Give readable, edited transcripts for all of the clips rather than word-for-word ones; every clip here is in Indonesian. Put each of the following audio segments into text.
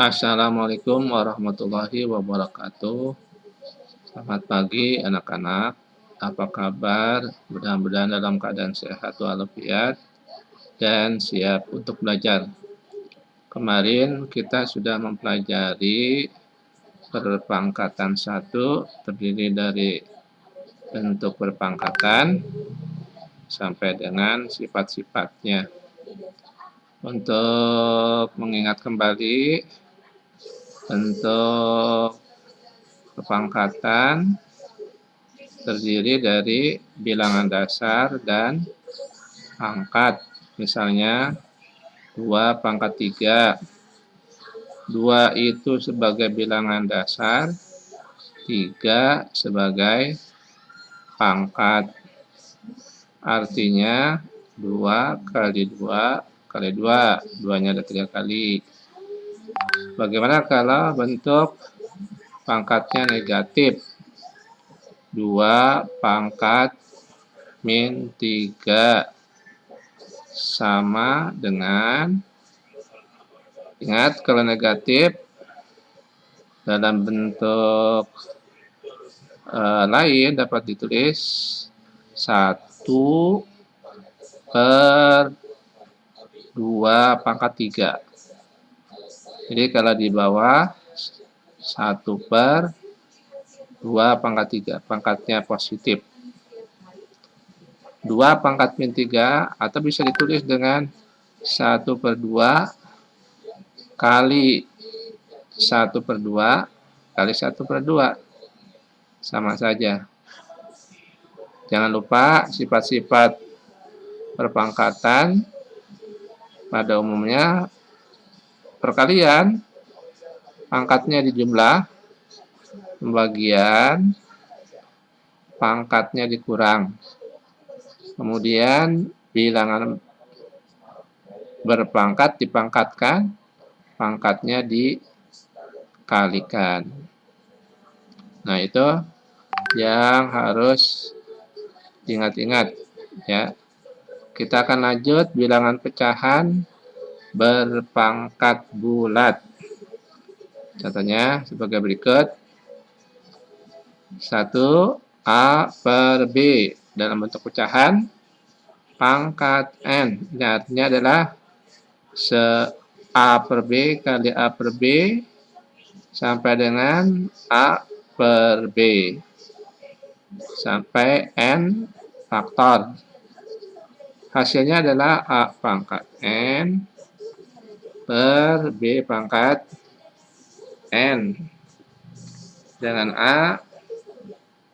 Assalamualaikum warahmatullahi wabarakatuh. Selamat pagi anak-anak. Apa kabar? Mudah-mudahan dalam keadaan sehat walafiat dan siap untuk belajar. Kemarin kita sudah mempelajari perpangkatan satu terdiri dari bentuk perpangkatan sampai dengan sifat-sifatnya. Untuk mengingat kembali bentuk perpangkatan terdiri dari bilangan dasar dan angkat. Misalnya 2 pangkat 3. 2 itu sebagai bilangan dasar, 3 sebagai pangkat. Artinya 2 kali 2 kali 2. 2-nya ada 3 kali. Bagaimana kalau bentuk pangkatnya negatif? 2 pangkat min 3 sama dengan, ingat kalau negatif dalam bentuk lain dapat ditulis 1 per 2 pangkat 3. Jadi kalau di bawah 1 per 2 pangkat 3, pangkatnya positif. 2 pangkat min 3 atau bisa ditulis dengan 1 per 2 kali 1 per 2 kali 1 per 2. Sama saja. Jangan lupa sifat-sifat perpangkatan pada umumnya perkalian, pangkatnya dijumlah, pembagian, pangkatnya dikurang. Kemudian bilangan berpangkat dipangkatkan, pangkatnya dikalikan. Nah, itu yang harus diingat-ingat ya. Kita akan lanjut bilangan pecahan berpangkat bulat. Contohnya sebagai berikut. 1 A per B dalam bentuk pecahan pangkat N. Ini artinya adalah A per B kali A per B sampai dengan A per B sampai N faktor. Hasilnya adalah A pangkat N per B pangkat N. Dengan A,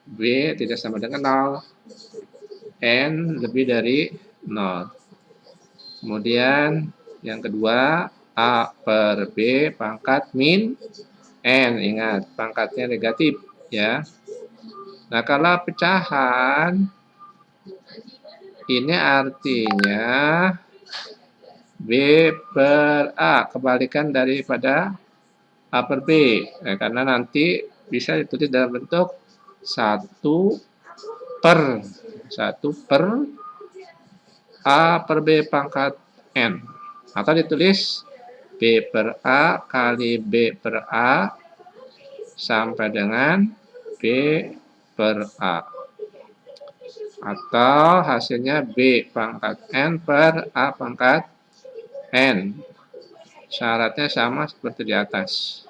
B tidak sama dengan 0. N lebih dari 0. Kemudian yang kedua, A per B pangkat min N. Ingat, pangkatnya negatif ya. Nah, kalau pecahan ini artinya B per A, kebalikan daripada A per B. Karena nanti bisa ditulis dalam bentuk 1 per A per B pangkat N. Atau ditulis B per A kali B per A sampai dengan B per A. Atau hasilnya B pangkat N per A pangkat N. Syaratnya sama seperti di atas.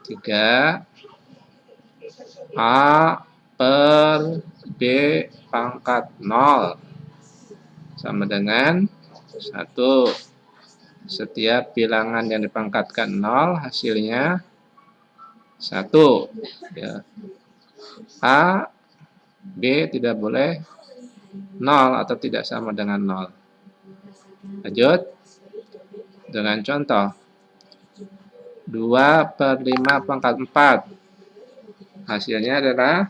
3 A per B pangkat 0 sama dengan 1. Setiap bilangan yang dipangkatkan 0 hasilnya 1. Ya. A, B tidak boleh 0 atau tidak sama dengan 0. Lanjut dengan contoh. 2 per 5 pangkat 4. Hasilnya adalah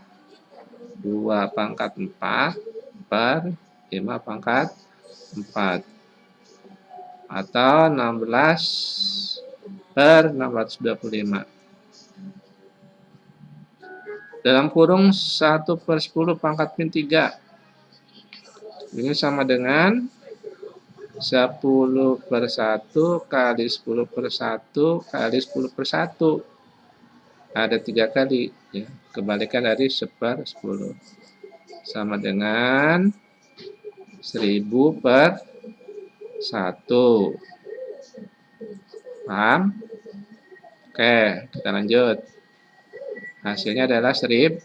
2 pangkat 4 per 5 pangkat 4. Atau 16 per 625. Dalam kurung 1 per 10 pangkat min 3. Ini sama dengan 10/1 kali 10/1 kali 10/1. Ada 3 kali. Ya. Kebalikan dari 1/10. Sama dengan 1000/1. Paham? Oke, kita lanjut. Hasilnya adalah 1000.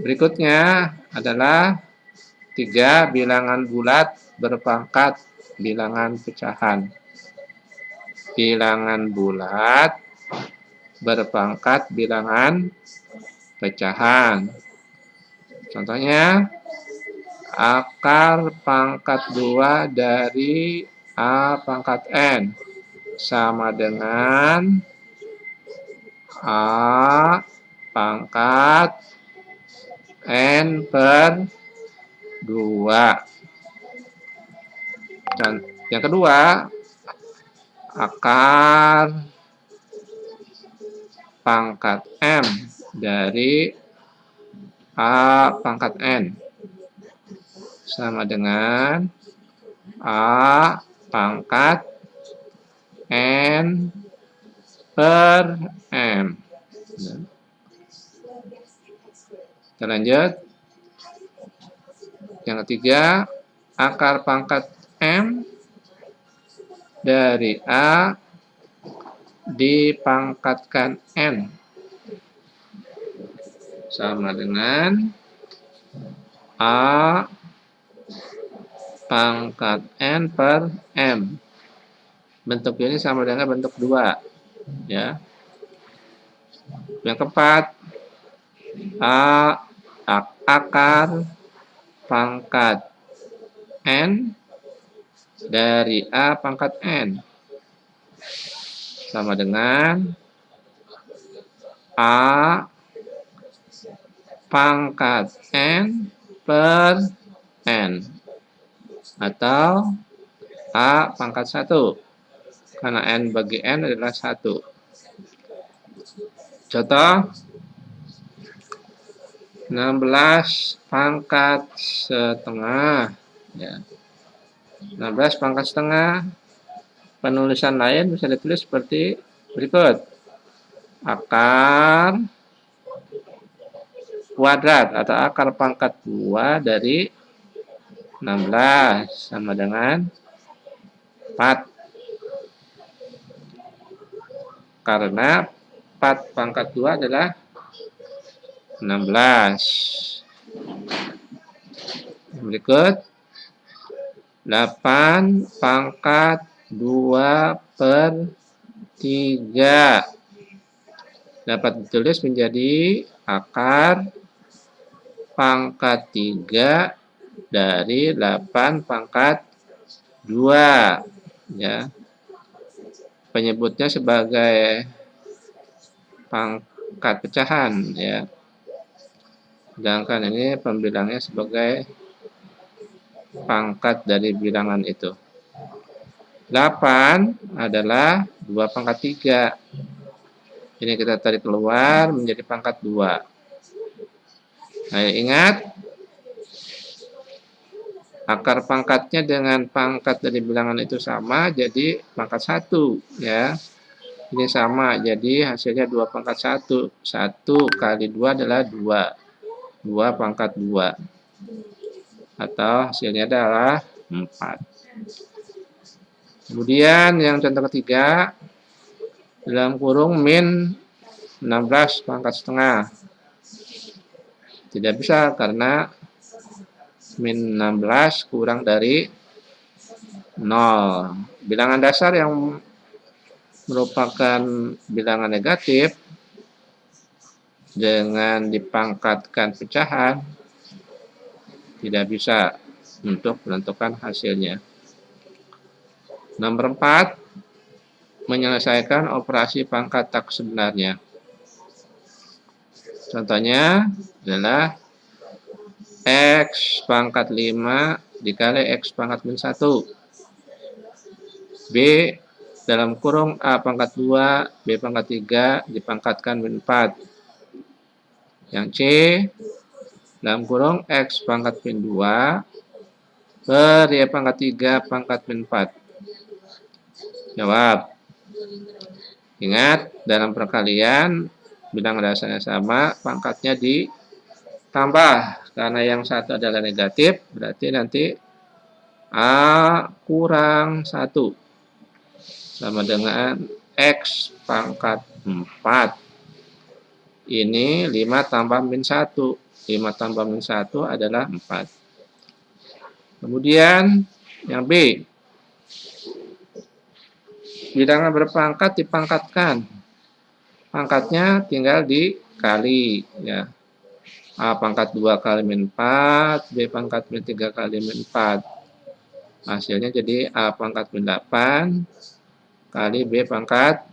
Berikutnya adalah 3 bilangan bulat berpangkat bilangan pecahan. Bilangan bulat berpangkat bilangan pecahan. Contohnya, akar pangkat 2 dari A pangkat N sama dengan A pangkat N/2. Dan yang kedua, akar pangkat M dari A pangkat N sama dengan A pangkat N/M. Kita lanjut. Yang ketiga, akar pangkat M dari A dipangkatkan N sama dengan A pangkat N/M. Bentuk ini sama dengan bentuk 2. Ya. Yang keempat, akar pangkat N dari A pangkat N sama dengan A pangkat N/N atau A pangkat 1 karena N bagi N adalah 1. Contoh, 16 pangkat setengah. Ya. 16 pangkat setengah. Penulisan lain bisa ditulis seperti berikut. Akar kuadrat atau akar pangkat 2 dari 16 sama dengan 4. Karena 4 pangkat 2 adalah 16. Berikut, 8 pangkat 2/3 dapat ditulis menjadi akar pangkat 3 dari 8 pangkat 2. Ya. Penyebutnya sebagai pangkat pecahan. Ya. Sedangkan ini pembilangnya sebagai pangkat dari bilangan itu. 8 adalah 2 pangkat 3. Ini kita tarik keluar menjadi pangkat 2. Nah, ingat, akar pangkatnya dengan pangkat dari bilangan itu sama, jadi pangkat 1. Ya. Ini sama, jadi hasilnya 2 pangkat 1. 1 kali 2 adalah 2. 2 pangkat 2. Atau hasilnya adalah 4. Kemudian yang contoh ketiga, dalam kurung min 16 pangkat setengah. Tidak bisa karena min 16 kurang dari 0. Bilangan dasar yang merupakan bilangan negatif dengan dipangkatkan pecahan tidak bisa untuk menentukan hasilnya. Nomor 4, menyelesaikan operasi pangkat tak sebenarnya. Contohnya adalah X pangkat 5 dikali X pangkat min 1. B dalam kurung A pangkat 2, B pangkat 3 dipangkatkan min 4. Yang C dalam kurung X pangkat min 2 per Y pangkat 3 pangkat min 4. Jawab. Ingat, dalam perkalian bilang dasarnya sama, pangkatnya ditambah. Karena yang satu adalah negatif, berarti nanti A kurang 1 sama dengan X pangkat 4. Ini 5 tambah min 1. 5 tambah min 1 adalah 4. Kemudian yang B. Bilangan berpangkat dipangkatkan. Pangkatnya tinggal dikali. Ya. A pangkat 2 kali min 4. B pangkat min 3 kali min 4. Hasilnya jadi A pangkat min 8 kali B pangkat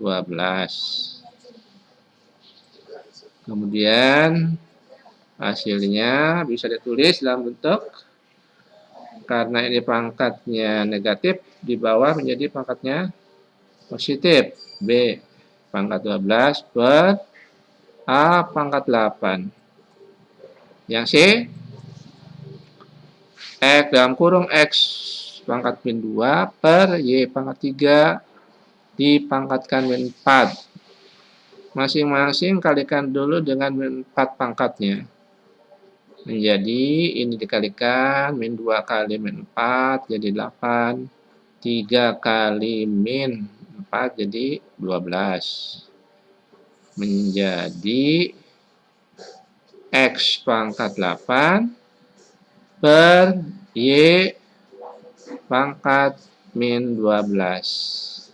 12. Kemudian hasilnya bisa ditulis dalam bentuk, karena ini pangkatnya negatif, di bawah menjadi pangkatnya positif. B pangkat 12 per A pangkat 8. Yang C, X dalam kurung X pangkat min 2 per Y pangkat 3 dipangkatkan min 4. Masing-masing kalikan dulu dengan min 4 pangkatnya. Menjadi ini dikalikan min 2 kali min 4 jadi 8. 3 kali min 4 jadi 12. Menjadi X pangkat 8 per Y pangkat min 12.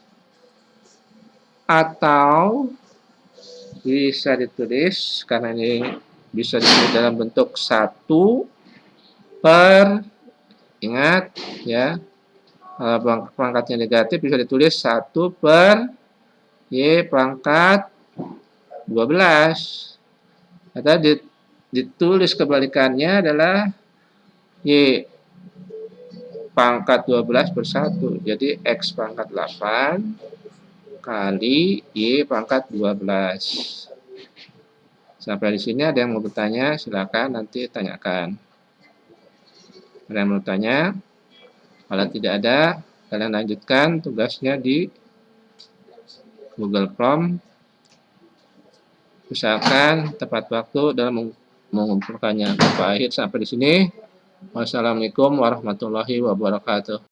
Atau bisa ditulis, karena ini bisa ditulis dalam bentuk 1 per, ingat ya, pangkatnya negatif bisa ditulis 1 per Y pangkat 12. Atau ditulis kebalikannya adalah Y pangkat 12 per 1. Jadi X pangkat 8 kali Y pangkat 12. Sampai di sini ada yang mau bertanya, silakan nanti tanyakan. Ada yang mau bertanya? Kalau tidak ada, kalian lanjutkan tugasnya di Google Form. Usahakan tepat waktu dalam mengumpulkannya. Baik, sampai di sini. Wassalamualaikum warahmatullahi wabarakatuh.